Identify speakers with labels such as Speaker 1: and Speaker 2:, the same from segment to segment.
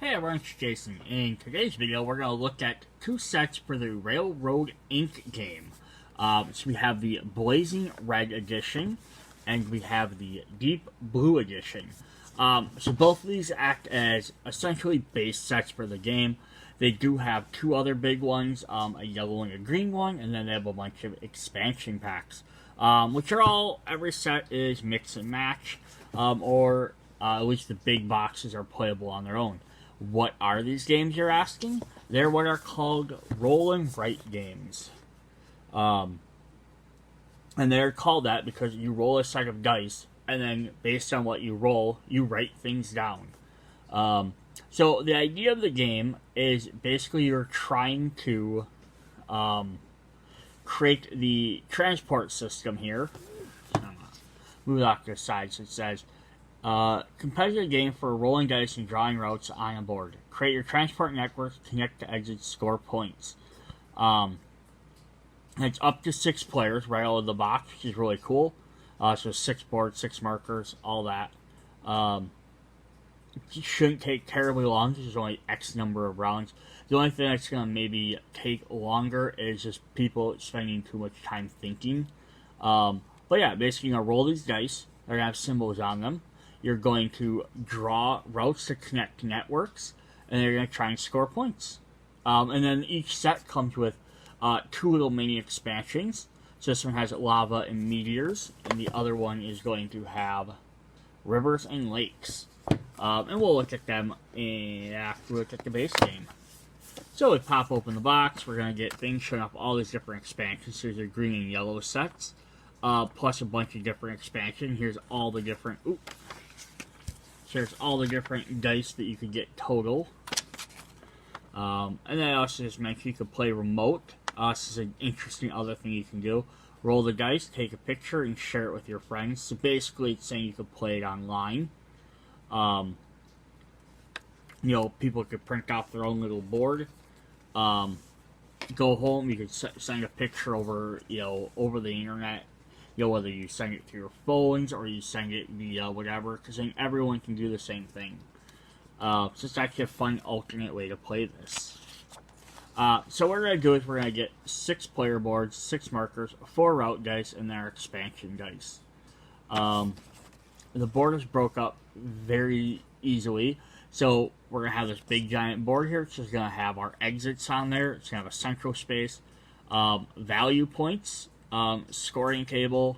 Speaker 1: Hey everyone, it's Jason. In today's video, we're going to look at two sets for the Railroad Inc. game. So we have the Blazing Red Edition, and we have the Deep Blue Edition. So both of these act as essentially base sets for the game. They do have two other big ones, a yellow and a green one, and then they have a bunch of expansion packs, which are all, every set is mix and match, or at least the big boxes are playable on their own. What are these games, you're asking? They're what are called roll and write games. And they're called that because you roll a set of dice, and then based on what you roll, you write things down. So the idea of the game is basically you're trying to create the transport system here. Move it off to the side so it says, competitive game for rolling dice and drawing routes on a board. Create your transport network, connect to exits, score points. It's up to 6 players right out of the box, which is really cool. So 6 boards, 6 markers, all that. It shouldn't take terribly long because there's only X number of rounds. The only thing that's going to maybe take longer is just people spending too much time thinking. But yeah, basically you're going to roll these dice. They're going to have symbols on them. You're going to draw routes to connect to networks, and you're going to try and score points. And then each set comes with 2 little mini expansions. So this one has lava and meteors, and the other one is going to have rivers and lakes. And we'll look at them after we look at the base game. So we pop open the box. We're going to get things showing up all these different expansions. Here's your green and yellow sets, plus a bunch of different expansions. Here's all the different... Here's all the different dice that you could get total. And then I also just mentioned you could play remote. This is an interesting other thing you can do. Roll the dice, take a picture, and share it with your friends. So basically it's saying you could play it online. People could print off their own little board. Go home, you could send a picture over, over the internet. Whether you send it to your phones or you send it via whatever, because then everyone can do the same thing. So it's actually a fun alternate way to play this. So what we're going to do is we're going to get 6 player boards, 6 markers, 4 route dice, and then our expansion dice. The board is broke up very easily. So we're going to have this big giant board here, which is going to have our exits on there. It's going to have a central space, value points, scoring table,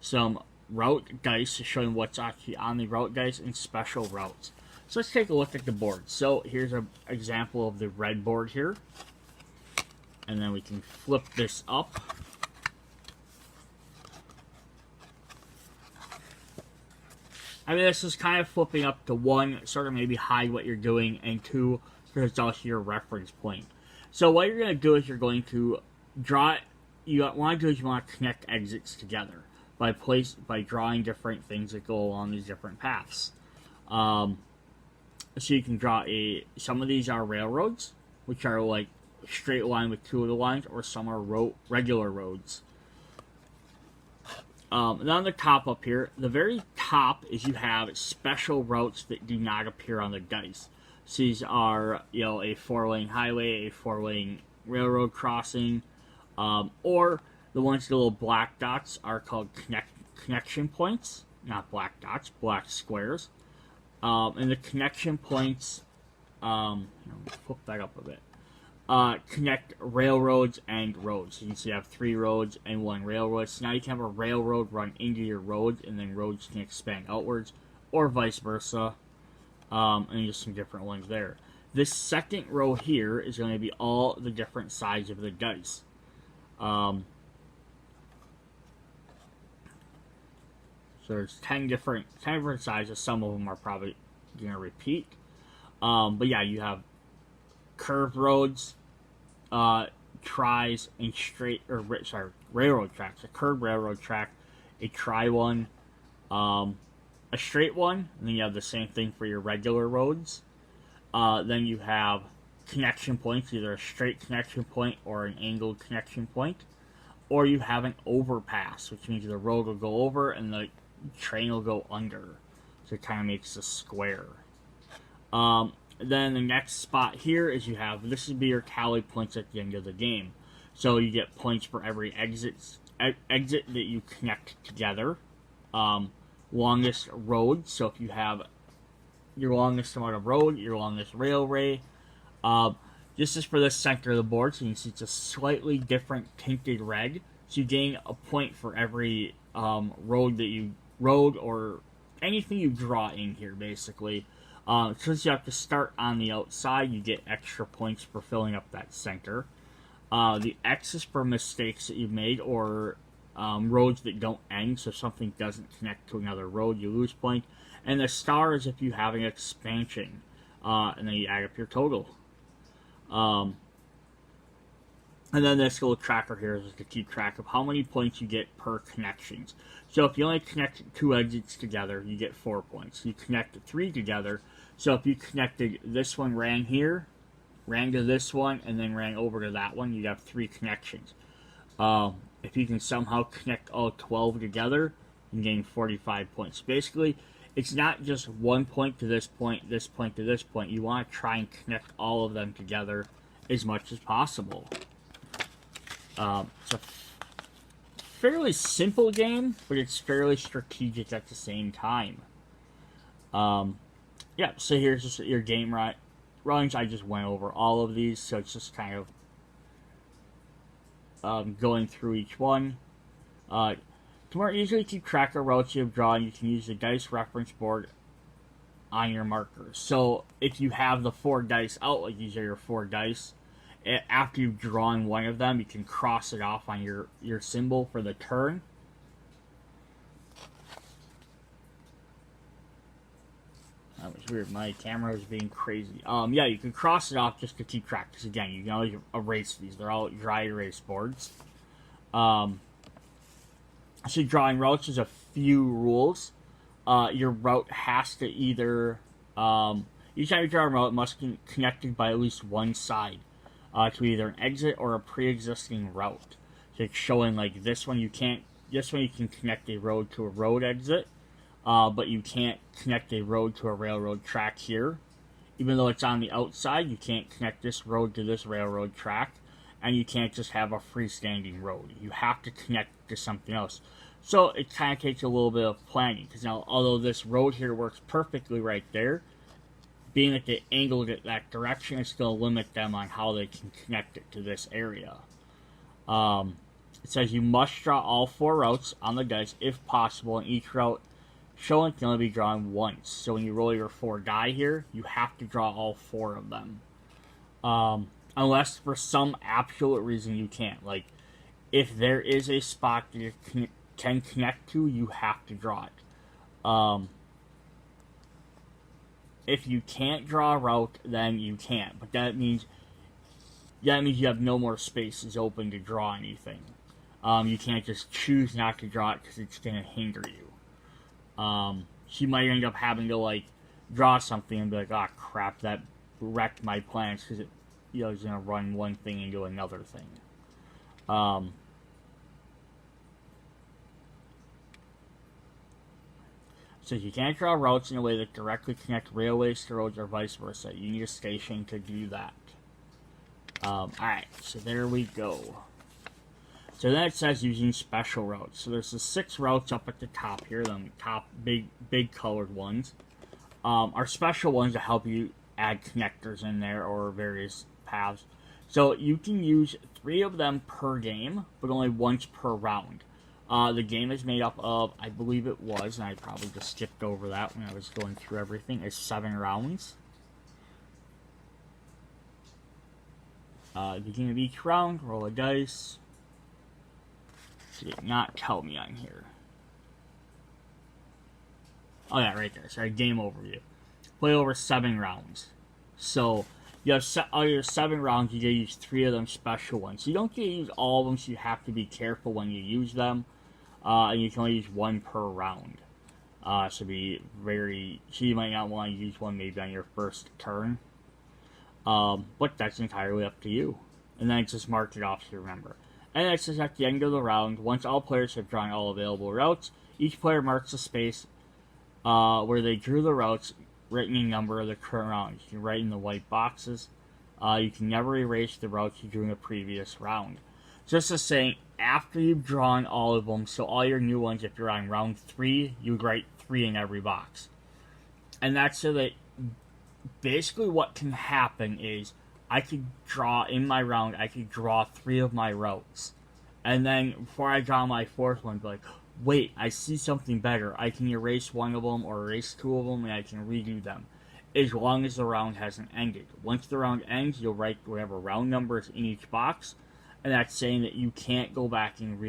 Speaker 1: some route dice showing what's actually on the route dice, and special routes. So let's take a look at the board. So here's an example of the red board here. And then we can flip this up. I mean, this is kind of flipping up to 1, sort of maybe hide what you're doing, and 2, because it's also your reference point. So what you're going to do is you're going to draw it. You want to connect exits together by drawing different things that go along these different paths. So you can draw some of these are railroads, which are like a straight line with 2 of the lines, or some are regular roads. And on the top up here, the very top is you have special routes that do not appear on the dice. So these are, a 4-lane highway, a 4-lane railroad crossing, or the ones with the little black dots are called connection points. Not black dots, black squares. And the connection points, flip that up a bit, connect railroads and roads. So you can see you have 3 roads and 1 railroad. So now you can have a railroad run into your road, and then roads can expand outwards, or vice versa. And just some different ones there. This second row here is going to be all the different sides of the dice. So there's 10 different sizes. Some of them are probably going to repeat. But yeah, you have curved roads, tries, and railroad tracks. A curved railroad track, a tri one, a straight one, and then you have the same thing for your regular roads. Then you have connection points, either a straight connection point or an angled connection point, or you have an overpass, which means the road will go over and the train will go under, so it kind of makes a square. Then the next spot here is you have, this would be your tally points at the end of the game. So you get points for every exit that you connect together. Longest road, so if you have your longest amount of road, your longest railway. This is for the center of the board, so you can see it's a slightly different tinted red. So you gain a point for every road or anything you draw in here, basically. Since you have to start on the outside, you get extra points for filling up that center. The X is for mistakes that you've made or roads that don't end, so if something doesn't connect to another road, you lose points. And the star is if you have an expansion, and then you add up your total. And then this little tracker here is to keep track of how many points you get per connections. So if you only connect 2 exits together, you get 4 points. You connect 3 together, so if you connected this one, ran here, ran to this one, and then ran over to that one, you'd have 3 connections. If you can somehow connect all 12 together, you gain 45 points. Basically, it's not just 1 point to this point to this point. You want to try and connect all of them together as much as possible. It's a fairly simple game, but it's fairly strategic at the same time. Yeah, so here's just your game runs. I just went over all of these, so it's just kind of going through each one. To more easily keep track of routes you have drawn, you can use the dice reference board on your markers. So if you have the 4 dice out, like these are your 4 dice, after you've drawn one of them, you can cross it off on your symbol for the turn. That was weird. My camera is being crazy. Yeah, you can cross it off just to keep track. Because again, you can always erase these. They're all dry erase boards. So drawing routes is a few rules. Your route has to either each time you draw a route, it must be connected by at least one side to either an exit or a pre-existing route. So it's showing like this one you can't. This one you can connect a road to a road exit, but you can't connect a road to a railroad track here. Even though it's on the outside, you can't connect this road to this railroad track, and you can't just have a freestanding road. You have to connect to something else. So it kind of takes a little bit of planning, because now, although this road here works perfectly right there, being that they angled it that direction, it's going to limit them on how they can connect it to this area. It says you must draw all 4 routes on the dice if possible, and each route shown can only be drawn once. So when you roll your 4 die here, you have to draw all 4 of them. Unless for some absolute reason you can't. Like, if there is a spot that you can connect to, you have to draw it. If you can't draw a route, then you can't. But that means you have no more spaces open to draw anything. You can't just choose not to draw it because it's going to hinder you. So you might end up having to, like, draw something and be like, ah, crap, that wrecked my plans because it, it's going to run one thing into another thing. So you can't draw routes in a way that directly connect railways to roads or vice versa. You need a station to do that. Alright, so there we go. So then it says using special routes. So there's the 6 routes up at the top here, the top big colored ones. Are special ones to help you add connectors in there or various paths. So you can use 3 of them per game, but only once per round. The game is made up of, I believe it was, and I probably just skipped over that when I was going through everything, is 7 rounds. Beginning of each round, roll a dice. It did not tell me on here. Oh yeah, right there. Sorry, game overview. Play over 7 rounds. So you have all your 7 rounds. You get to use 3 of them special ones. You don't get to use all of them, so you have to be careful when you use them. And you can only use 1 per round. So you might not want to use one maybe on your first turn. But that's entirely up to you. And then it's just marked it off so you remember. And it says at the end of the round, once all players have drawn all available routes, each player marks a space where they drew the routes written a number of the current round. You can write in the white boxes. You can never erase the routes you drew in the previous round. Just to say, after you've drawn all of them, so all your new ones, if you're on round 3, you would write 3 in every box. And that's so that basically what can happen is I could draw in my round, I could draw 3 of my routes. And then before I draw my 4th one, be like, wait, I see something better. I can erase 1 of them or erase 2 of them and I can redo them. As long as the round hasn't ended. Once the round ends, you'll write whatever round number is in each box. And that's saying that you can't go back and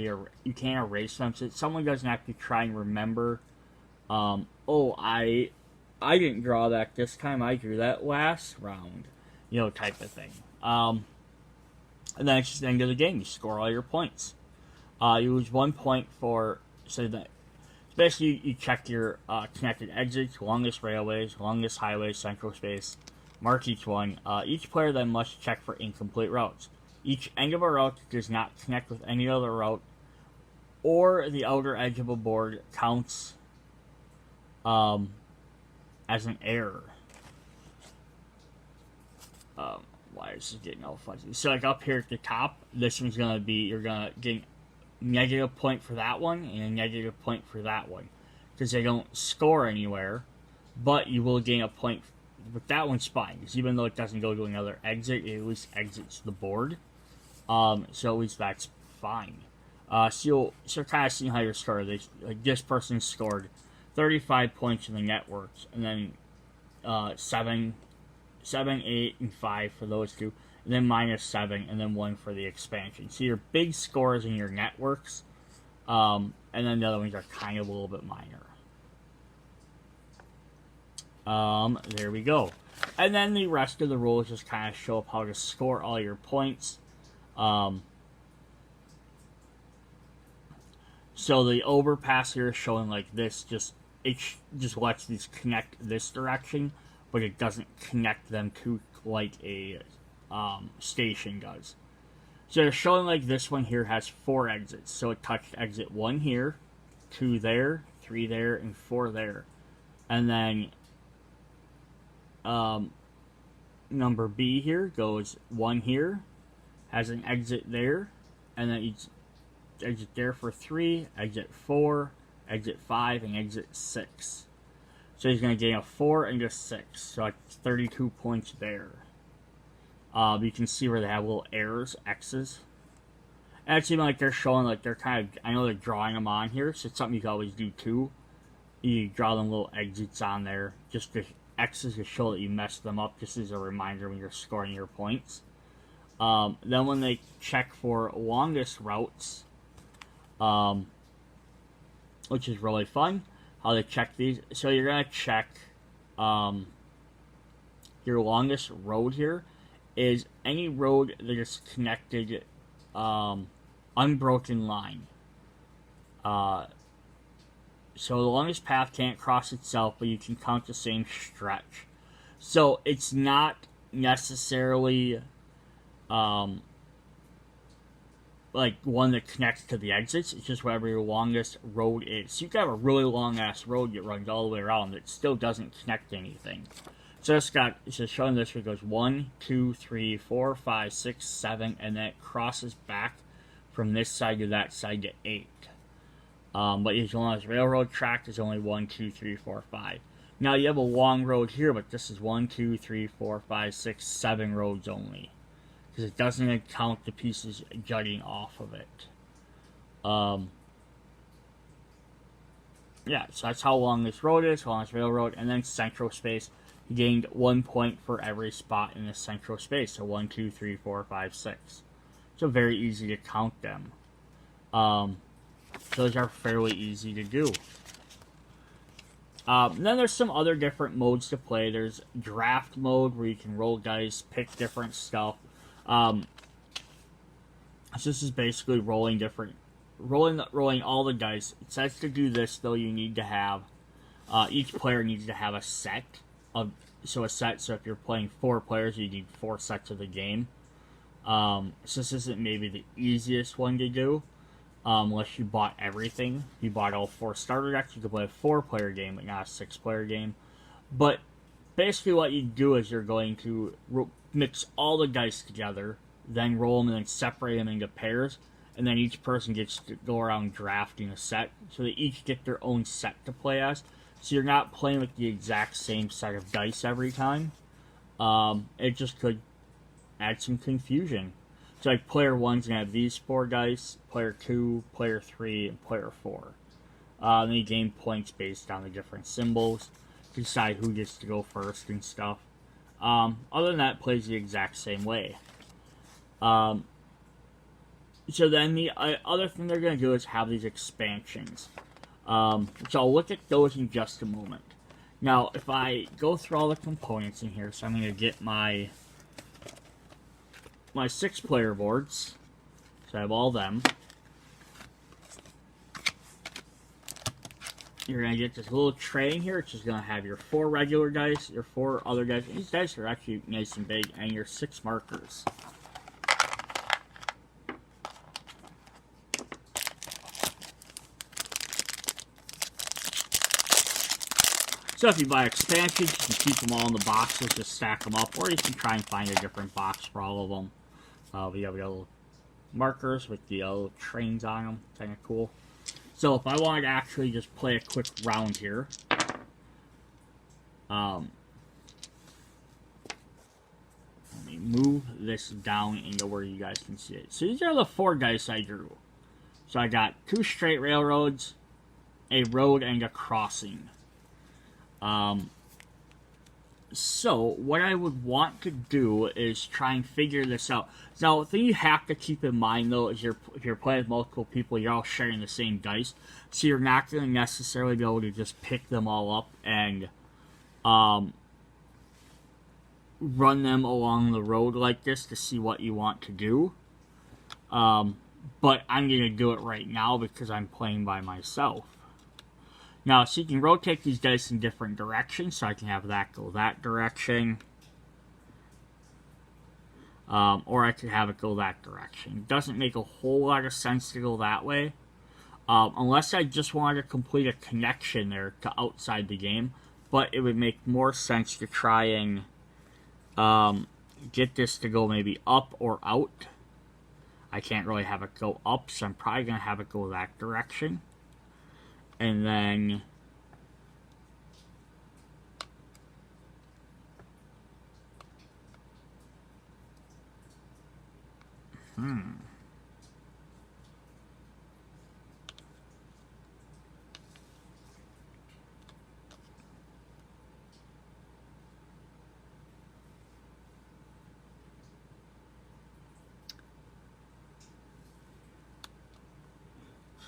Speaker 1: you can't erase them. So someone doesn't have to try and remember, oh, I didn't draw that this time, I drew that last round. Type of thing. And then it's just the end of the game. You score all your points. You lose 1 point for, so that, basically you check your connected exits, longest railways, longest highways, central space, mark each one. Each player then must check for incomplete routes. Each end of a route does not connect with any other route, or the outer edge of a board counts as an error. Why is this getting all fuzzy? So like up here at the top, this one's going to be, you're going to get a negative point for that one and a negative point for that one. Because they don't score anywhere, but you will gain a point. But that one's fine, because even though it doesn't go to another exit, it at least exits the board. So at least that's fine. So kind of seeing how you're scored. This person scored 35 points in the networks, and then 7, 8, and 5 for those two, and then -7, and then 1 for the expansion. So your big scores in your networks, and then the other ones are kind of a little bit minor. There we go. And then the rest of the rules just kind of show up how to score all your points. So the overpass here is showing like this, it just lets these connect this direction, but it doesn't connect them to like a station does. So they're showing like this one here has 4 exits. So it touched exit 1 here, 2 there, 3 there, and 4 there. And then number B here goes 1 here, has an exit there, and then each exit there for 3, exit 4, exit 5, and exit 6. So he's going to gain a 4 and a 6, so that's 32 points there. You can see where they have little errors, X's. And it's even like they're showing, like they're kind of, I know they're drawing them on here, so it's something you can always do too. You draw them little exits on there, just to X's to show that you messed them up, just as a reminder when you're scoring your points. Then when they check for longest routes, which is really fun, how they check these. So you're going to check your longest road here is any road that is connected unbroken line. So the longest path can't cross itself, but you can count the same stretch. So it's not necessarily like one that connects to the exits. It's just whatever your longest road is. So you can have a really long ass road that runs all the way around that still doesn't connect to anything. So it's just showing this where it goes 1, 2, 3, 4, 5, 6, 7, and then it crosses back from this side to that side to 8. But as long as railroad track is only 1, 2, 3, 4, 5. Now you have a long road here, but this is 1, 2, 3, 4, 5, 6, 7 roads only. Because it doesn't count the pieces jutting off of it. Yeah, so that's how long this road is, how long this railroad, and then central space. You gained 1 point for every spot in the central space. So 1, 2, 3, 4, 5, 6. So very easy to count them. Those are fairly easy to do. Then there's some other different modes to play. There's draft mode where you can roll dice, pick different stuff. So this is basically rolling all the dice. It says to do this though, you need to have each player needs to have a set of so if you're playing 4 players, you need 4 sets of the game. So this isn't maybe the easiest one to do. Unless you bought everything. If you bought all 4 starter decks, you could play a 4-player game, but not a 6-player game. But basically what you do is you're going to mix all the dice together, then roll them and then separate them into pairs, and then each person gets to go around drafting a set, so they each get their own set to play as. So you're not playing with the exact same set of dice every time. It just could add some confusion. So like player 1's going to have these 4 dice, player 2, player 3, and player 4. Then you gain points based on the different symbols to decide who gets to go first and stuff. Other than that, it plays the exact same way. So then the other thing they're going to do is have these expansions. So I'll look at those in just a moment. Now, if I go through all the components in here, so I'm going to get my 6-player boards. So I have all them. You're going to get this little tray in here, which is going to have your 4 regular dice, your 4 other dice. These dice are actually nice and big, and your 6 markers. So if you buy expansions, you can keep them all in the boxes, just stack them up, or you can try and find a different box for all of them. We have little markers with the little trains on them, kind of cool. So if I wanted to actually just play a quick round here, let me move this down into where you guys can see it. So these are the 4 dice I drew. So I got 2 straight railroads, a road, and a crossing. So what I would want to do is try and figure this out. Now, the thing you have to keep in mind, though, is if you're playing with multiple people, you're all sharing the same dice, so you're not going to necessarily be able to just pick them all up and run them along the road like this to see what you want to do. But I'm going to do it right now because I'm playing by myself. Now, so you can rotate these dice in different directions, so I can have that go that direction. Or I could have it go that direction. It doesn't make a whole lot of sense to go that way. Unless I just wanted to complete a connection there to outside the game. But it would make more sense to try and get this to go maybe up or out. I can't really have it go up, so I'm probably going to have it go that direction. And then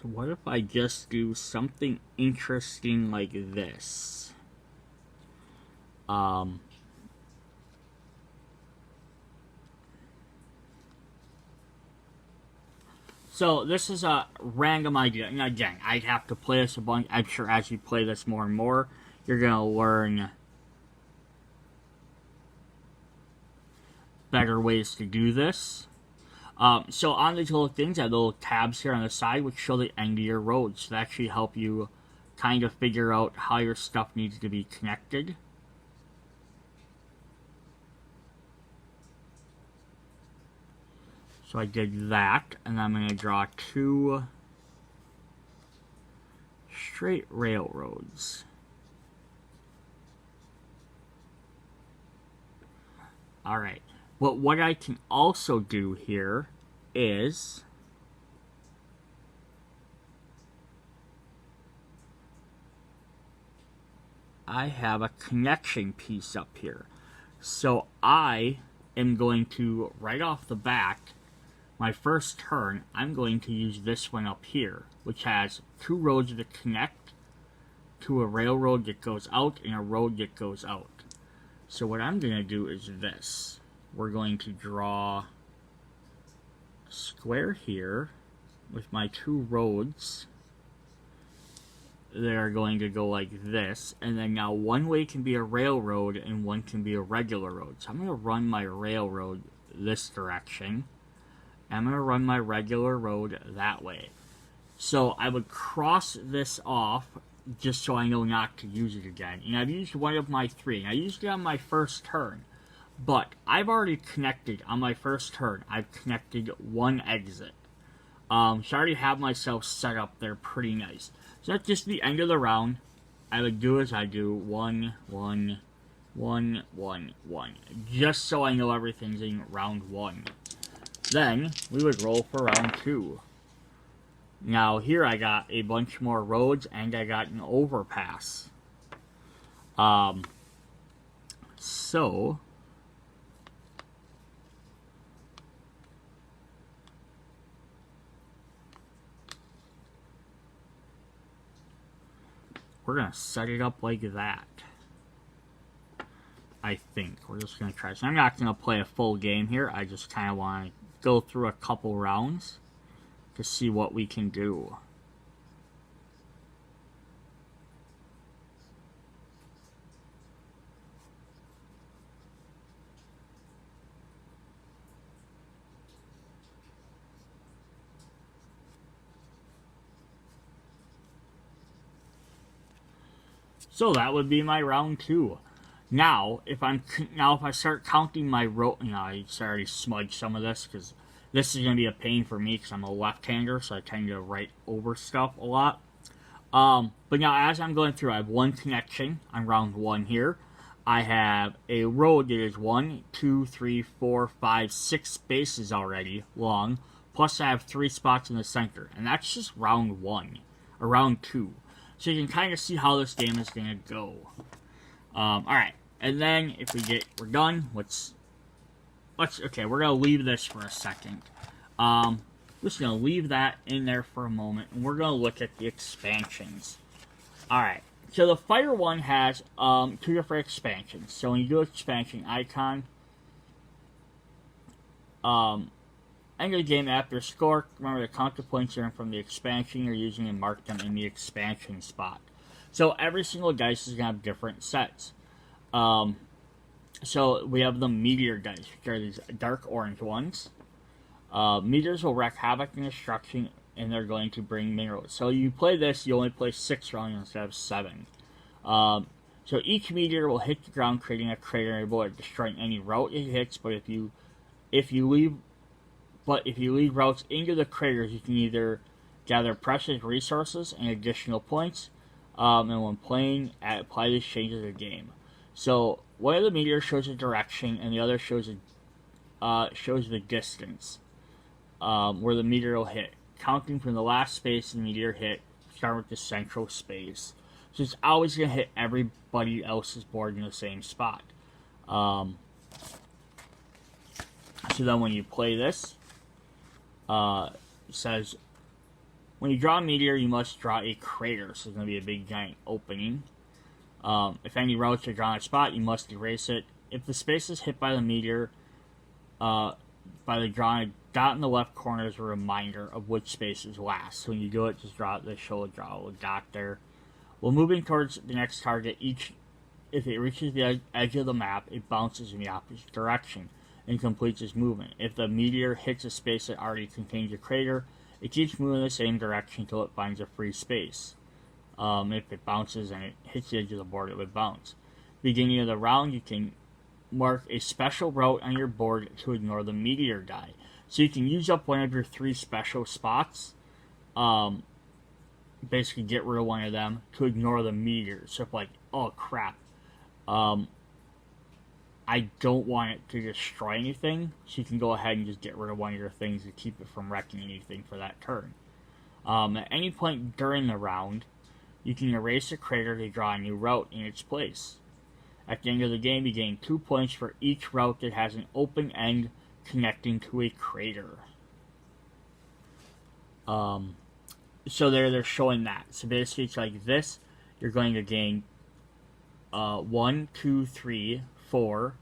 Speaker 1: so what if I just do something interesting like this? So this is a random idea. And again, I'd have to play this a bunch. I'm sure as you play this more and more, you're going to learn better ways to do this. So on these little things, I have little tabs here on the side which show the end of your roads. So that actually help you kind of figure out how your stuff needs to be connected. So I did that, and I'm going to draw 2 straight railroads. Alright. But what I can also do here is I have a connection piece up here. So I am going to, right off the bat, my first turn, I'm going to use this one up here, which has 2 roads that connect to a railroad that goes out and a road that goes out. So what I'm going to do is this. We're going to draw a square here with my 2 roads that are going to go like this. And then now one way can be a railroad and one can be a regular road. So I'm going to run my railroad this direction. I'm going to run my regular road that way. So I would cross this off just so I know not to use it again. And I've used one of my 3. And I used it on my first turn. But I've already connected on my first turn. I've connected 1 exit. So I already have myself set up there pretty nice. So that's just the end of the round. I would do as I do 1, 1, 1, 1, 1. Just so I know everything's in round 1. Then we would roll for round 2. Now here I got a bunch more roads and I got an overpass. So we're gonna set it up like that. I think we're just gonna try. So I'm not gonna play a full game here. I just kind of want to go through a couple rounds to see what we can do. So that would be my round 2. Now, if I start counting my road, I already smudged some of this because this is gonna be a pain for me because I'm a left-hander, so I tend to write over stuff a lot. But now, as I'm going through, I have 1 connection on round 1 here. I have a road that is 1, 2, 3, 4, 5, 6 spaces already long. Plus, I have 3 spots in the center, and that's just round 1 or round 2. So you can kind of see how this game is gonna go. All right, and then if we're done. Okay, we're gonna leave this for a second. Just gonna leave that in there for a moment, and we're gonna look at the expansions. All right, so the fire one has 2 different expansions. So when you do expansion icon, end of the game after score, remember to count the points earned from the expansion you're using and mark them in the expansion spot. So every single dice is going to have different sets. So we have the meteor dice, which are these dark orange ones. Meteors will wreak havoc and destruction, and they're going to bring minerals. So you play this, you only play 6 rounds instead of 7. So each meteor will hit the ground, creating a crater and able to destroy any route it hits. But if you leave routes into the craters, you can either gather precious resources and additional points, and when playing, apply these changes to the game. So one of the meteors shows a direction, and the other shows the distance where the meteor will hit. Counting from the last space the meteor hit, start with the central space. So it's always going to hit everybody else's board in the same spot. So then when you play this, it says, when you draw a meteor, you must draw a crater. So it's going to be a big giant opening. If any routes are drawn at a spot, you must erase it. If the space is hit by the meteor, by the drawing, a dot in the left corner is a reminder of which space is last. So when you do it, just draw a dot there. While moving towards the next target, if it reaches the edge of the map, it bounces in the opposite direction and completes its movement. If the meteor hits a space that already contains a crater, it keeps moving in the same direction until it finds a free space. If it bounces and it hits the edge of the board, it would bounce. Beginning of the round, you can mark a special route on your board to ignore the meteor die. So you can use up one of your 3 special spots, basically get rid of one of them to ignore the meteor. So if oh crap, I don't want it to destroy anything, so you can go ahead and just get rid of one of your things to keep it from wrecking anything for that turn. At any point during the round, you can erase a crater to draw a new route in its place. At the end of the game, you gain 2 points for each route that has an open end connecting to a crater. So they're showing that. So basically it's like this. You're going to gain 1, 2, 3, 4,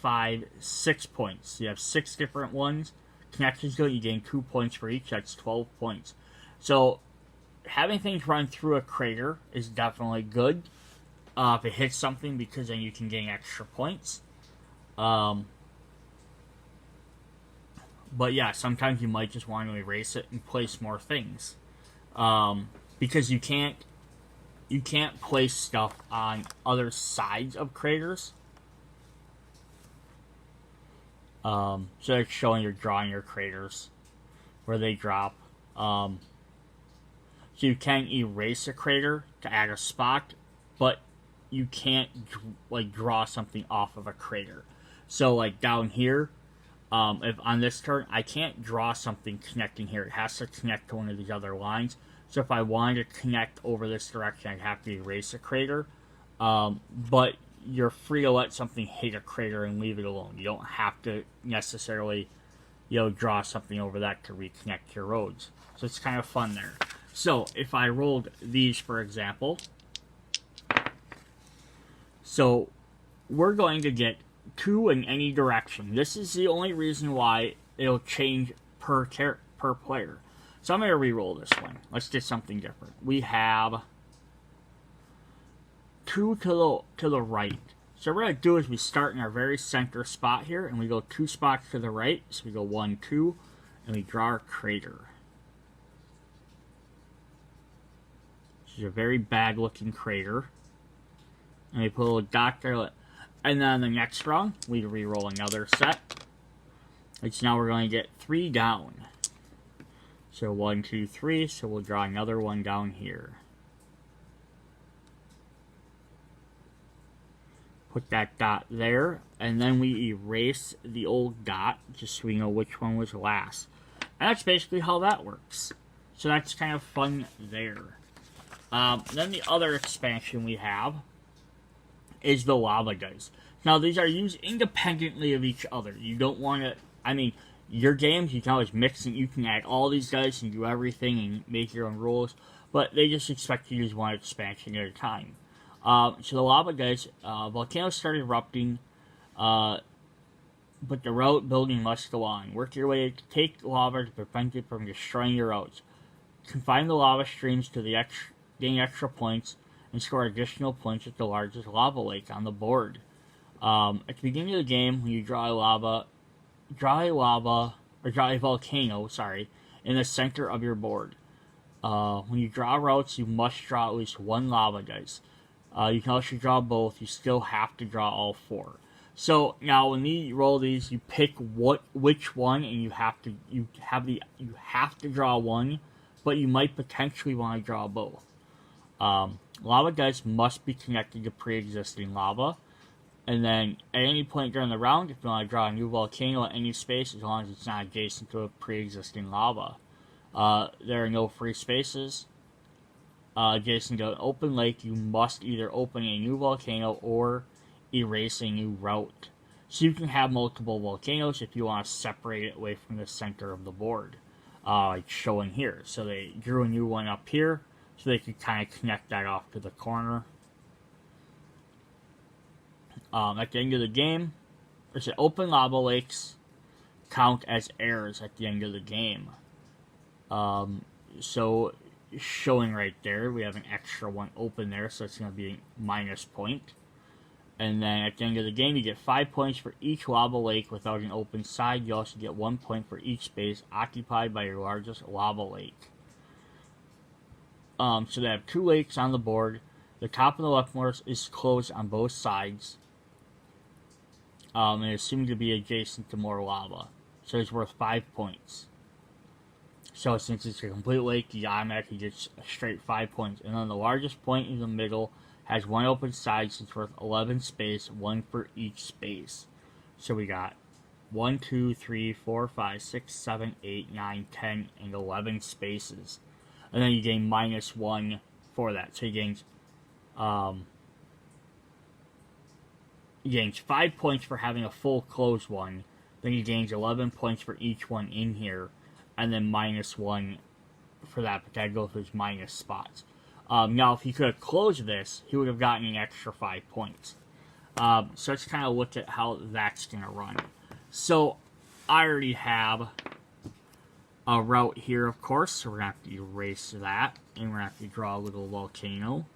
Speaker 1: 5, 6 points. You have 6 different ones. Connections to it, you gain 2 points for each. That's 12 points. So having things run through a crater is definitely good if it hits something, because then you can gain extra points. But yeah, sometimes you might just want to erase it and place more things. because you can't place stuff on other sides of craters. So it's showing you're drawing your craters where they drop. So you can erase a crater to add a spot, but you can't like draw something off of a crater. So like down here, if on this turn I can't draw something connecting here, it has to connect to one of these other lines. So if I wanted to connect over this direction, I'd have to erase a crater. But you're free to let something hit a crater and leave it alone. You don't have to necessarily, draw something over that to reconnect your roads. So it's kind of fun there. So if I rolled these, for example, so we're going to get 2 in any direction. This is the only reason why it'll change per player. So I'm going to re-roll this one. Let's get something different. We have 2 to the right. So what we're going to do is we start in our very center spot here, and we go 2 spots to the right. So we go 1, 2, and we draw our crater. This is a very bad looking crater. And we put a little dot there. And then on the next round, we re-roll another set. Which now we're going to get 3 down. So 1, 2, 3. So we'll draw another one down here. Put that dot there. And then we erase the old dot just so we know which one was last. And that's basically how that works. So that's kind of fun there. Then the other expansion we have is the lava guys. Now these are used independently of each other. You don't want to, your games you can always mix and you can add all these guys and do everything and make your own rules, but they just expect you to use one expansion at a time. So the lava guys, volcanoes start erupting, but the route building must go on. Work your way to take lava to prevent it from destroying your routes. Confine the lava streams to gain extra points and score additional points at the largest lava lake on the board. At the beginning of the game, when you draw a volcano, in the center of your board. When you draw routes, you must draw at least 1 lava dice. You can also draw both. You still have to draw all 4. So now when you roll these, you pick which one, and you have to draw one, but you might potentially want to draw both. Lava dice must be connected to pre-existing lava. And then, at any point during the round, if you want to draw a new volcano at any space, as long as it's not adjacent to a pre-existing lava. There are no free spaces. Adjacent to an open lake, you must either open a new volcano or erase a new route. So you can have multiple volcanoes if you want to separate it away from the center of the board. Like showing here. So they drew a new one up here, so they could kind of connect that off to the corner. At the end of the game, there's an open lava lakes count as errors at the end of the game. So showing right there, we have an extra one open there, so it's going to be a minus point. And then at the end of the game, you get 5 points for each lava lake without an open side. You also get 1 point for each space occupied by your largest lava lake. So they have 2 lakes on the board. The top of the leftmost is closed on both sides. And it's assumed to be adjacent to more lava. So it's worth 5 points. So since it's a complete lake, you automatically get a straight 5 points. And then the largest point in the middle has 1 open side, so it's worth 11 space, 1 for each space. So we got 1, 2, 3, 4, 5, 6, 7, 8, 9, 10, and 11 spaces. And then you gain minus 1 for that. So he gains 5 points for having a full closed one. Then he gains 11 points for each one in here. And then minus 1 for that, but that goes to his minus spots. Now, if he could have closed this, he would have gotten an extra 5 points. So let's kind of look at how that's going to run. So, I already have a route here, of course, so we're going to have to erase that. And we're going to have to draw a little volcano.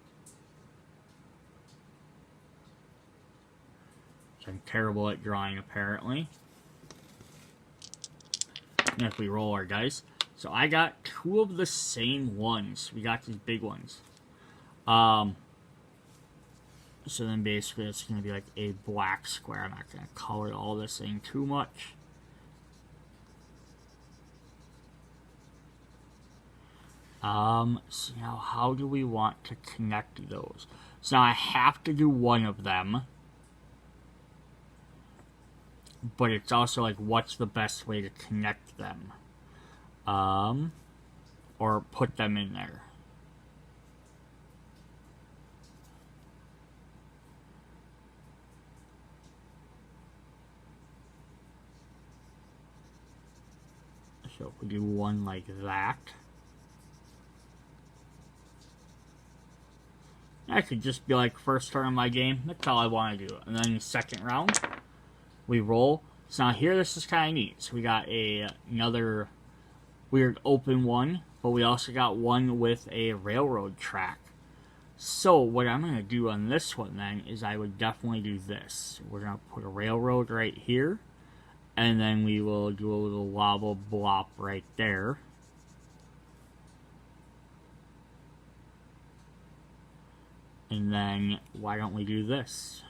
Speaker 1: So I'm terrible at drawing, apparently. And if we roll our dice, So I got two of the same ones. We got these big ones. So then basically it's going to be like a black square. I'm not going to color all this in too much. So now how do we want to connect those? So now I have to do one of them. But it's also like, what's the best way to connect them? Or put them in there. So if we do one like that. That could just be like first turn of my game. That's all I want to do. And then the second round, we roll. So now here, this is kind of neat. So we got another weird open one, but we also got one with a railroad track. So what I'm going to do on this one then is I would definitely do this. We're going to put a railroad right here, and then we will do a little lava blob right there. And then, why don't we do this?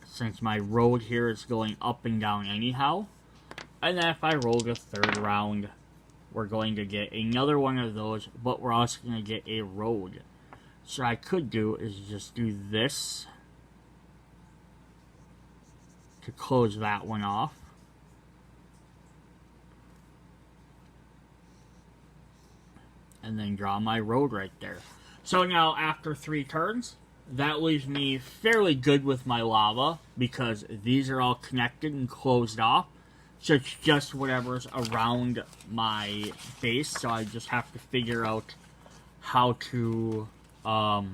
Speaker 1: Since my road here is going up and down anyhow. And then if I roll the third round, we're going to get another one of those, but we're also going to get a road. So what I could do is just do this to close that one off. And then draw my road right there. So now after 3 turns, that leaves me fairly good with my lava because these are all connected and closed off. So it's just whatever's around my base. So I just have to figure out how to... So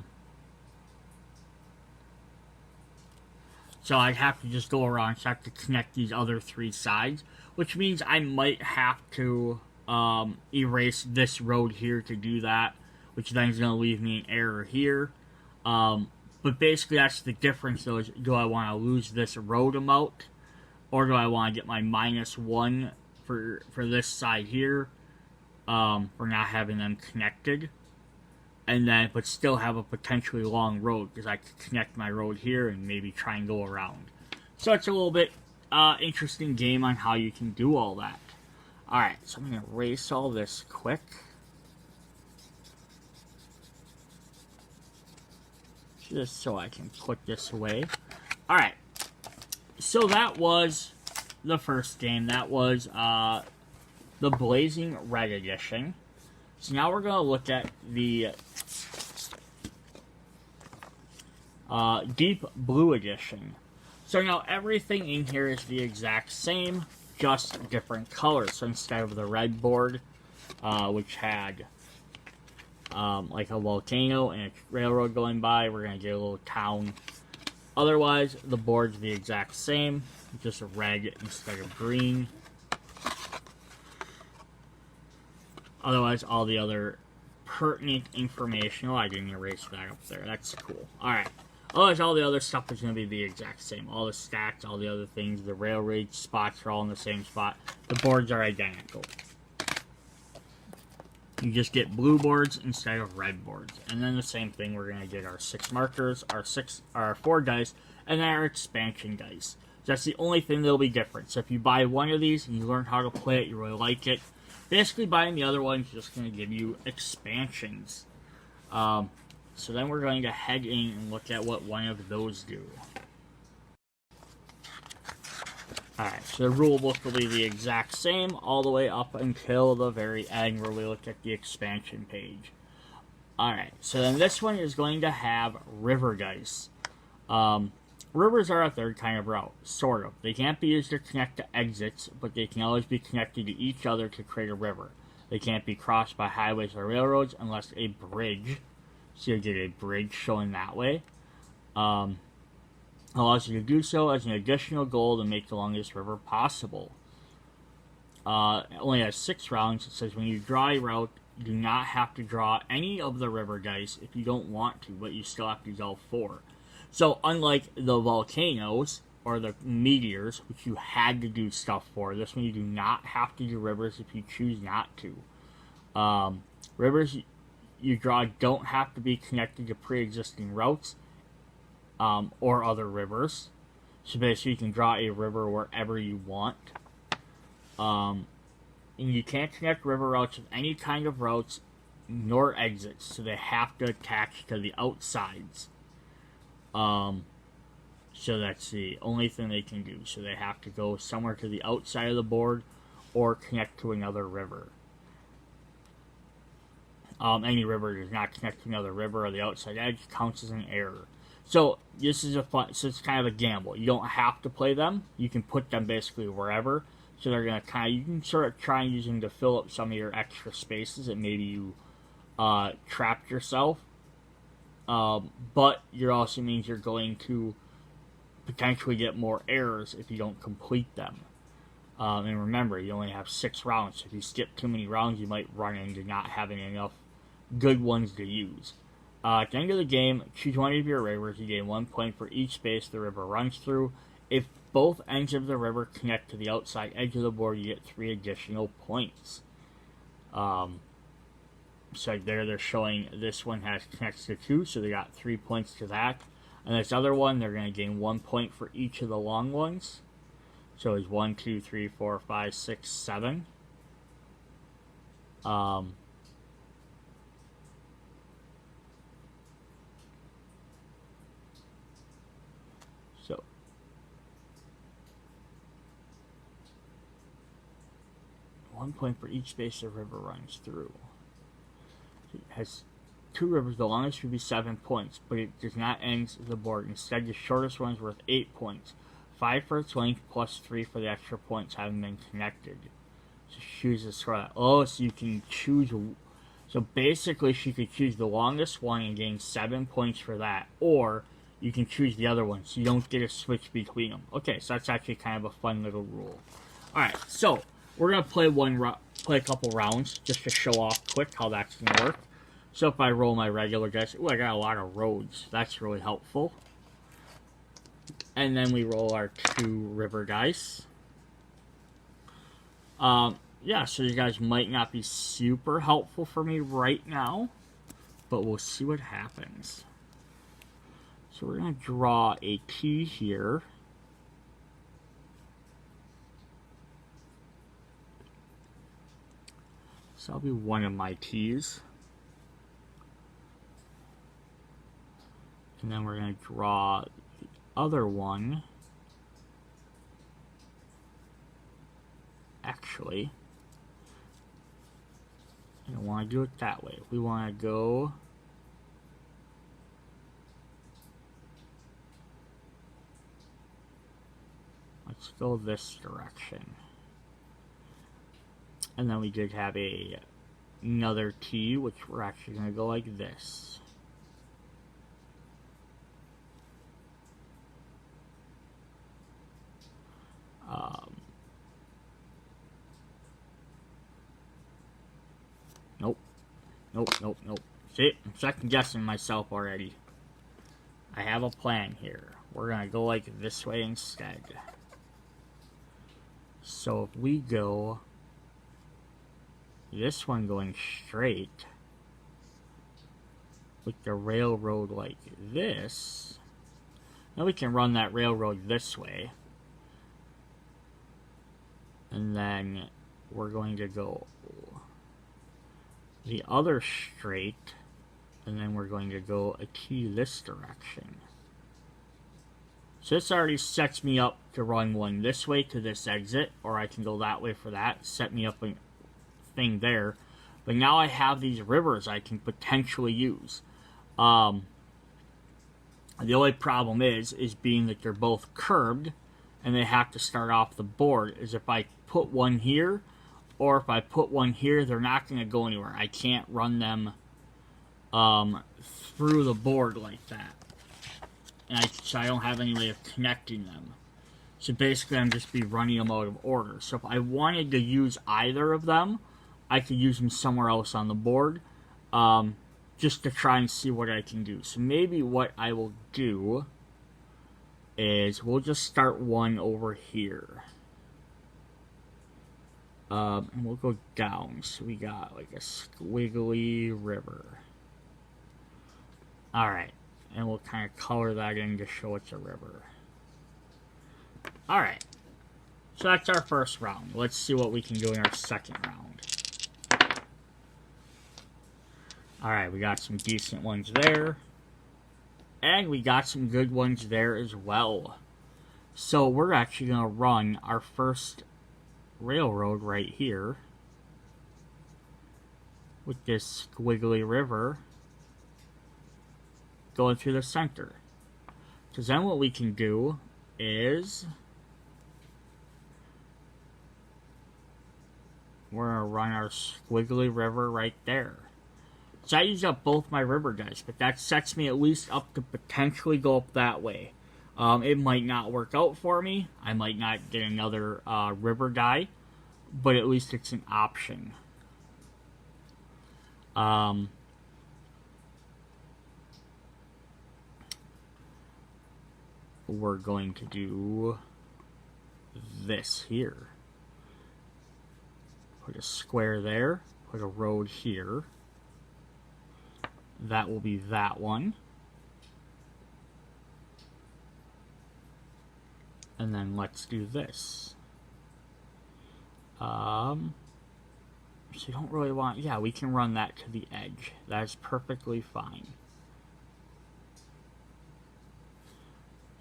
Speaker 1: I have to just go around, so I have to connect these other 3 sides. Which means I might have to... erase this road here to do that, which then is going to leave me an error here. But basically that's the difference though, is do I want to lose this road amount, or do I want to get my -1 for this side here, for not having them connected, and then but still have a potentially long road, because I could connect my road here and maybe try and go around. So it's a little bit interesting game on how you can do all that. Alright, so I'm going to erase all this quick. Just so I can put this away. Alright, so that was the first game. That was the Blazing Red Edition. So now we're going to look at the Deep Blue Edition. So now everything in here is the exact same, just different colors. So instead of the red board, which had like a volcano and a railroad going by, we're going to get a little town. Otherwise, the board's the exact same, just red instead of green. Otherwise, all the other pertinent information... Oh, I didn't erase that up there. That's cool. Alright. Otherwise, all the other stuff is going to be the exact same. All the stats, all the other things, the railroad spots are all in the same spot. The boards are identical. You just get blue boards instead of red boards. And then the same thing, we're going to get our 6 markers, our 4 dice, and then our expansion dice. That's the only thing that'll be different. So if you buy one of these and you learn how to play it, you really like it, basically buying the other one is just going to give you expansions. So then we're going to head in and look at what one of those do. Alright, so the rule book will be the exact same all the way up until the very end where we look at the expansion page. Alright, so then this one is going to have river dice. Rivers are a third kind of route, sort of. They can't be used to connect to exits, but they can always be connected to each other to create a river. They can't be crossed by highways or railroads unless a bridge. So you get a bridge showing that way. Allows you to do so as an additional goal to make the longest river possible. It only has 6 rounds. It says when you draw a route, you do not have to draw any of the river dice if you don't want to, but you still have to draw 4. So unlike the volcanoes, or the meteors, which you had to do stuff for. This one you do not have to do rivers if you choose not to. Rivers you draw don't have to be connected to pre-existing routes or other rivers. So basically you can draw a river wherever you want. And you can't connect river routes with any kind of routes nor exits, so they have to attach to the outsides. So that's the only thing they can do. So they have to go somewhere to the outside of the board or connect to another river. Any river that does not connect to another river or the outside edge counts as an error. So this is so it's kind of a gamble. You don't have to play them. You can put them basically wherever. So they're gonna you can sort of try using to fill up some of your extra spaces that maybe you trapped yourself. But it also means you're going to potentially get more errors if you don't complete them. And remember, you only have 6 rounds. So if you skip too many rounds, you might run into not having enough good ones to use. At the end of the game, choose one of your rivers. You gain 1 point for each space the river runs through. If both ends of the river connect to the outside edge of the board, you get 3 additional points. So there they're showing this one connects to 2, so they got 3 points to that. And this other one, they're going to gain 1 point for each of the long ones. So it's 1, 2, 3, 4, 5, 6, 7. So 1 point for each space the river runs through. It has 2 rivers. The longest would be 7 points, but it does not end the board. Instead, the shortest one is worth 8 points. 5 for its length, plus 3 for the extra points having been connected. So choose a score. Oh, so you can choose. So basically, she could choose the longest one and gain 7 points for that, or you can choose the other one, so you don't get a switch between them. Okay, so that's actually kind of a fun little rule. All right, so we're gonna play a couple rounds just to show off quick how that's gonna work. So if I roll my regular dice, I got a lot of roads. That's really helpful. And then we roll our 2 river dice. Yeah, so you guys might not be super helpful for me right now, but we'll see what happens. So we're going to draw a T here. So that'll be one of my T's. And then we're going to draw the other one. Actually, I don't want to do it that way. We want to go let's go this direction. And then we did have another T, which we're actually going to go like this. Nope. See, I'm second guessing myself already. I have a plan here. We're going to go like this way instead. So if we go this one going straight with the railroad like this, now we can run that railroad this way. And then we're going to go the other straight, and then we're going to go a T this direction. So this already sets me up to run one this way to this exit, or I can go that way for that, set me up a thing there. But now I have these rivers I can potentially use. The only problem is being that they're both curved, and they have to start off the board, is if I put one here, or if I put one here, they're not going to go anywhere. I can't run them through the board like that. And so I don't have any way of connecting them. So basically I'm just be running them out of order. So if I wanted to use either of them, I could use them somewhere else on the board, just to try and see what I can do. So maybe what I will do is we'll just start one over here. And we'll go down. So we got like a squiggly river. Alright. And we'll kind of color that in to show it's a river. Alright. So that's our first round. Let's see what we can do in our second round. Alright, we got some decent ones there. And we got some good ones there as well. So we're actually going to run our first railroad right here. With this squiggly river going through the center. Because then what we can do is we're going to run our squiggly river right there. So I used up both my river guys, but that sets me at least up to potentially go up that way. It might not work out for me. I might not get another river guy, but at least it's an option. We're going to do this here. Put a square there, put a road here. That will be that one. And then let's do this. So you don't really want... Yeah, we can run that to the edge. That's perfectly fine.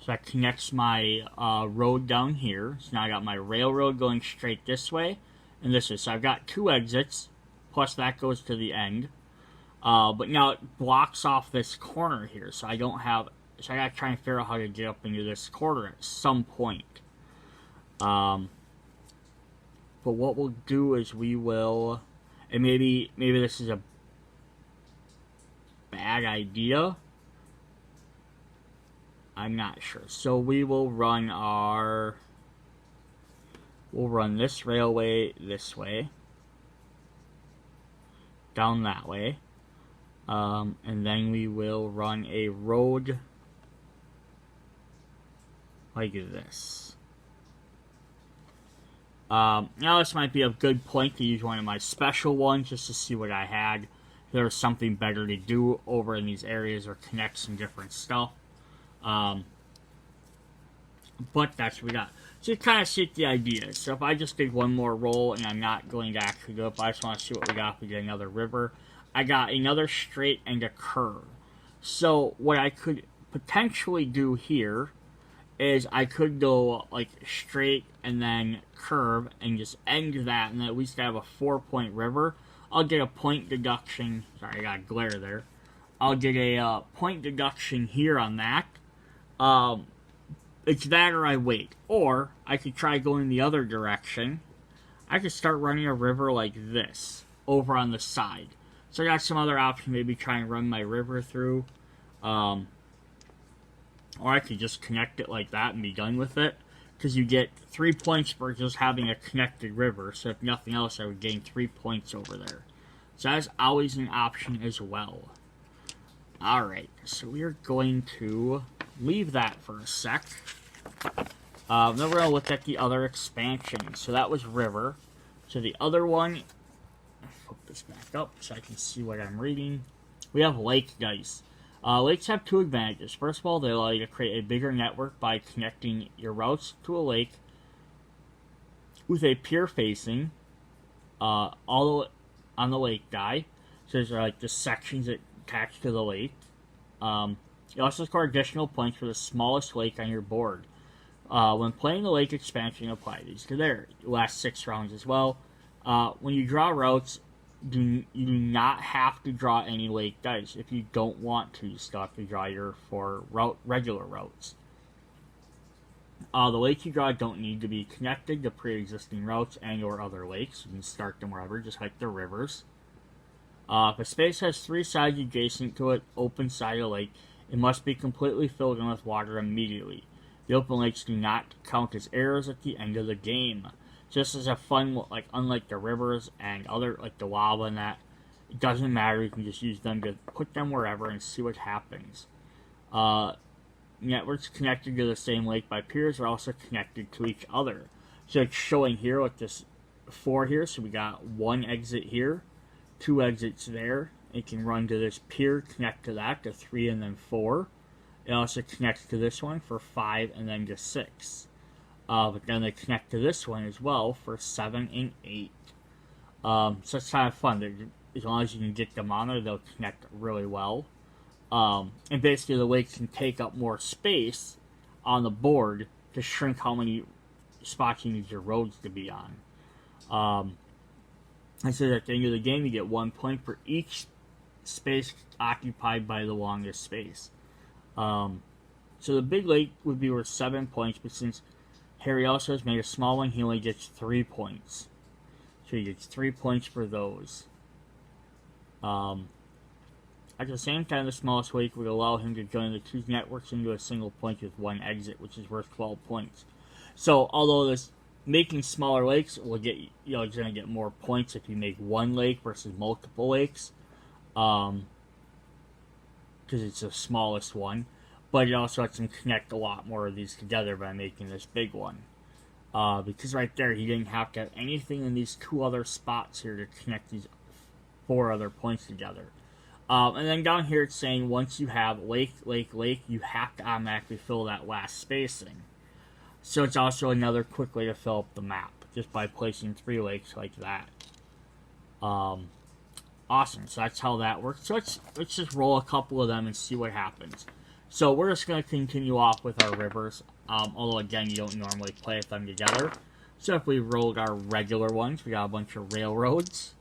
Speaker 1: So that connects my road down here. So now I got my railroad going straight this way. And this is... So I've got 2 exits. Plus that goes to the end. But now it blocks off this corner here. So I don't have... So I gotta try and figure out how to get up into this corner at some point. But what we'll do is we will... And maybe this is a bad idea. I'm not sure. So we will run our... We'll run this railway this way. Down that way. And then we will run a road like this. Now this might be a good point to use one of my special ones just to see what I had. If there was something better to do over in these areas or connect some different stuff. But that's what we got. So you kind of see the idea. So if I just did one more roll and I'm not going to actually go up, I just want to see what we got if we get another river. I got another straight and a curve. So what I could potentially do here is I could go like straight and then curve and just end that, and at least I have a 4-point river. I'll get a point deduction. Sorry, I got glare there. I'll get a point deduction here on that. It's that or I wait. Or I could try going the other direction. I could start running a river like this over on the side. So I got some other options. Maybe try and run my river through. Or I could just connect it like that and be done with it. Because you get 3 points for just having a connected river. So if nothing else, I would gain 3 points over there. So that's always an option as well. Alright, so we're going to leave that for a sec. Then we're going to look at the other expansion. So that was river. So the other one... Flip this back up so I can see what I'm reading. We have lake dice. Lakes have 2 advantages. First of all, they allow you to create a bigger network by connecting your routes to a lake with a pier facing all on the lake die. So there's like the sections attached to the lake. You also score additional points for the smallest lake on your board. When playing the lake expansion, apply these to their last 6 rounds as well. When you draw routes, you do not have to draw any lake dice. If you don't want to, you still have to draw your 4 regular routes. The lakes you draw don't need to be connected to pre-existing routes and or other lakes. You can start them wherever, just like the rivers. If a space has 3 sides adjacent to it, open side of the lake, it must be completely filled in with water immediately. The open lakes do not count as errors at the end of the game. Just as a fun, like unlike the rivers and other, like the lava and that, it doesn't matter. You can just use them to put them wherever and see what happens. networks connected to the same lake by piers are also connected to each other. So it's showing here with this 4 here. So we got 1 exit here, 2 exits there. It can run to this pier, connect to that, to 3 and then 4. It also connects to this one for 5 and then to 6. But then they connect to this one as well for 7 and 8. So it's kind of fun. As long as you can get them on there, they'll connect really well. And basically the lakes can take up more space on the board to shrink how many spots you need your roads to be on. And so at the end of the game, you get 1 point for each space occupied by the longest space. So the big lake would be worth 7 points, but since Harry also has made a small one, he only gets 3 points. So he gets 3 points for those. At the same time, the smallest lake would allow him to join the 2 networks into a single point with 1 exit, which is worth 12 points. So, although this making smaller lakes will get it's going to get more points if you make 1 lake versus multiple lakes, because it's the smallest one. But it also lets him connect a lot more of these together by making this big one. Because right there, he didn't have to have anything in these 2 other spots here to connect these 4 other points together. And then down here it's saying once you have lake, lake, lake, you have to automatically fill that last spacing. So it's also another quick way to fill up the map, just by placing 3 lakes like that. Awesome, so that's how that works. So let's just roll a couple of them and see what happens. So we're just going to continue off with our rivers, although again you don't normally play them together. So if we rolled our regular ones, we got a bunch of railroads.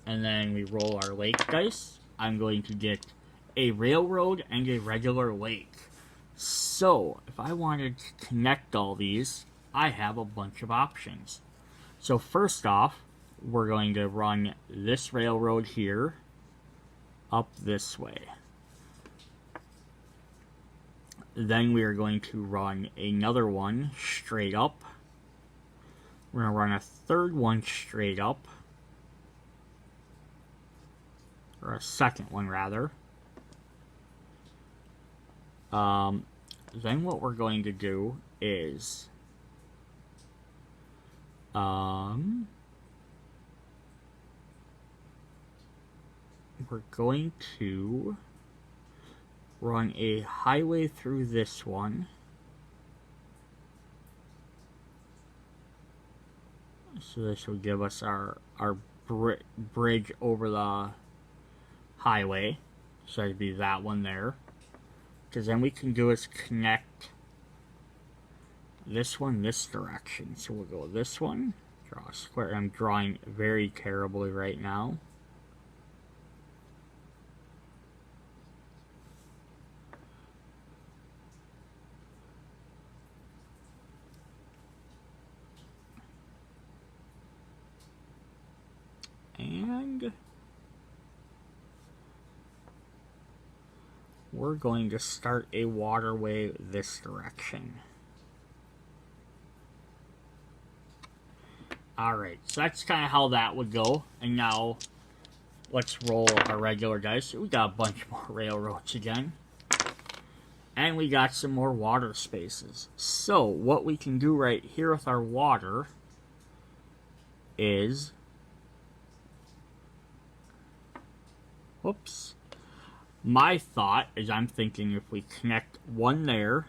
Speaker 1: And then we roll our lake dice. I'm going to get a railroad and a regular lake. So, if I wanted to connect all these, I have a bunch of options. So first off, we're going to run this railroad here up this way. Then we are going to run another one straight up. We're going to run a third one straight up. Or a second one, rather. Then what we're going to do is... we're going to run a highway through this one. So this will give us our bridge over the highway. So it'd be that one there. Because then we can do is connect this one this direction. So we'll go this one, draw a square. I'm drawing very terribly right now. And we're going to start a waterway this direction. Alright, so that's kind of how that would go. And now, let's roll our regular dice. We got a bunch more railroads again. And we got some more water spaces. So, what we can do right here with our water is... whoops. My thought is I'm thinking if we connect one there,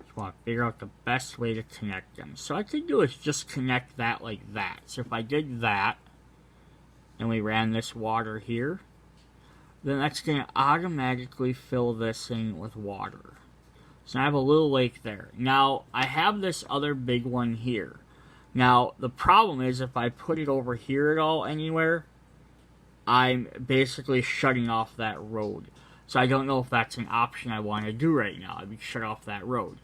Speaker 1: just want to figure out the best way to connect them. So what I could do is just connect that like that. So if I did that, and we ran this water here, then that's going to automatically fill this thing with water. So I have a little lake there. Now, I have this other big one here. Now, the problem is if I put it over here at all anywhere, I'm basically shutting off that road. So I don't know if that's an option I want to do right now. I would shut off that road.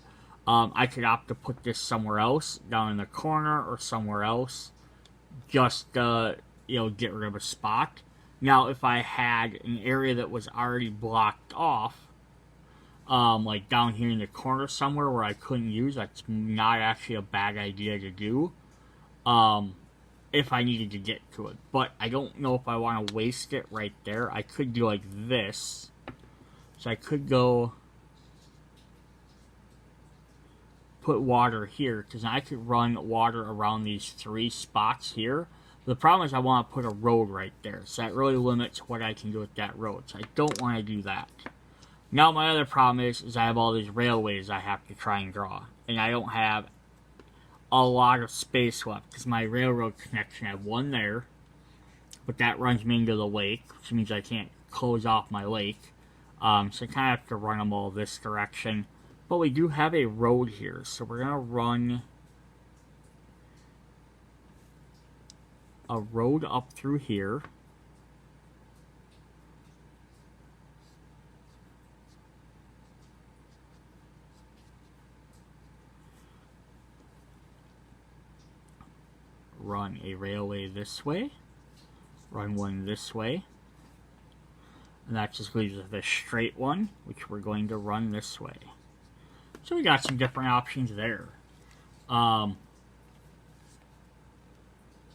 Speaker 1: I could opt to put this somewhere else, down in the corner or somewhere else. Just, get rid of a spot. Now, if I had an area that was already blocked off, like down here in the corner somewhere where I couldn't use. That's not actually a bad idea to do. If I needed to get to it. But I don't know if I want to waste it right there. I could do like this. So I could go put water here, because I could run water around these 3 spots here. The problem is I want to put a road right there, so that really limits what I can do with that road. So I don't want to do that. Now my other problem is I have all these railways I have to try and draw, and I don't have a lot of space left, because my railroad connection, I have one there, but that runs me into the lake, which means I can't close off my lake. So I kind of have to run them all this direction. But we do have a road here, so we're going to run a road up through here. Run a railway this way. Run one this way. And that just leaves us a straight one, which we're going to run this way. So we got some different options there. And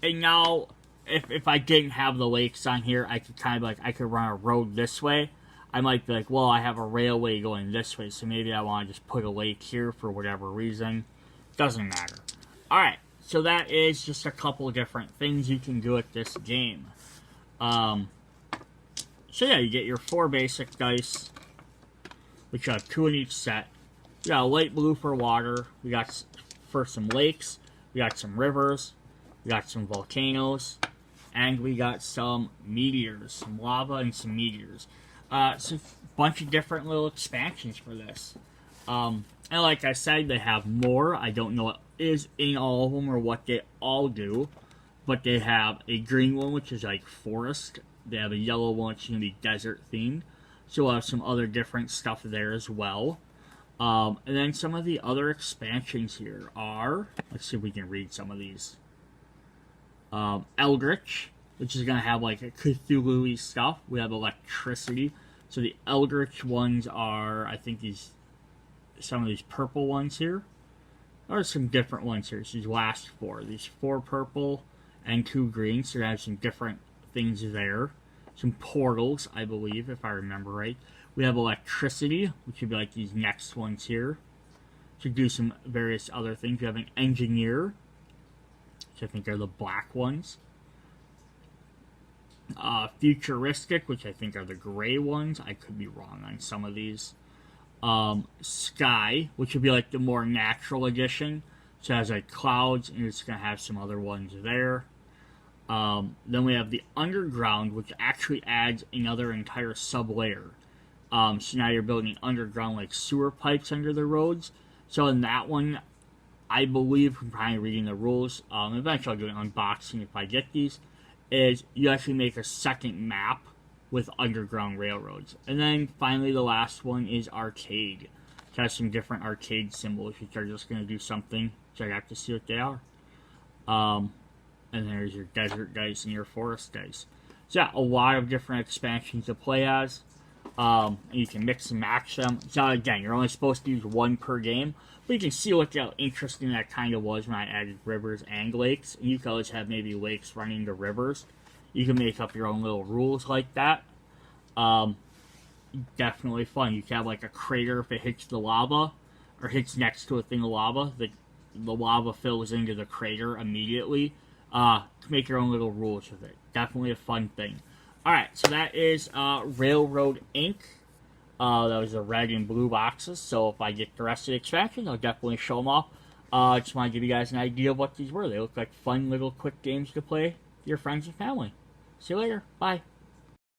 Speaker 1: now, if I didn't have the lakes on here, I could kind of like, I could run a road this way. I might be like, well, I have a railway going this way, so maybe I want to just put a lake here for whatever reason. Doesn't matter. Alright, so that is just a couple of different things you can do with this game. So yeah, you get your 4 basic dice, which you have 2 in each set. We got a light blue for water. We got for some lakes. We got some rivers. We got some volcanoes. And we got some meteors. Some lava and some meteors. So a bunch of different little expansions for this. And like I said, they have more. I don't know what is in all of them or what they all do. But they have a green one, which is like forest. They have a yellow one, which is going to be desert themed. So we'll have some other different stuff there as well. And then some of the other expansions here are, let's see if we can read some of these. Eldritch, which is going to have like a Cthulhu-y stuff. We have electricity. So the Eldritch ones are, I think some of these purple ones here. There are some different ones here. So these last 4. These 4 purple and 2 green. So they have some different things there. Some portals, I believe, if I remember right. We have electricity, which would be like these next ones here. To do some various other things. We have an engineer, which I think are the black ones. Futuristic, which I think are the gray ones. I could be wrong on some of these. Sky, which would be like the more natural edition. So it has like clouds, and it's going to have some other ones there. Then we have the underground, which actually adds another entire sub-layer. So now you're building underground like sewer pipes under the roads. So in that one, I believe, from probably reading the rules, eventually I'll do an unboxing if I get these, is you actually make a second map with underground railroads. And then finally the last one is arcade. It has some different arcade symbols, which are just going to do something, so I have to see what they are. And there's your desert dice and your forest dice. So yeah, a lot of different expansions to play as. And you can mix and match them. So again, you're only supposed to use 1 per game, but you can see what how interesting that kind of was when I added rivers and lakes. And you can always have maybe lakes running to rivers. You can make up your own little rules like that. Definitely fun. You can have like a crater if it hits the lava, or hits next to a thing of lava. The lava fills into the crater immediately. To make your own little rules with it. Definitely a fun thing. Alright, so that is Railroad Inc. That was the red and blue boxes. So if I get the rest of the expansions, I'll definitely show them off. Just want to give you guys an idea of what these were. They look like fun little quick games to play with your friends and family. See you later. Bye.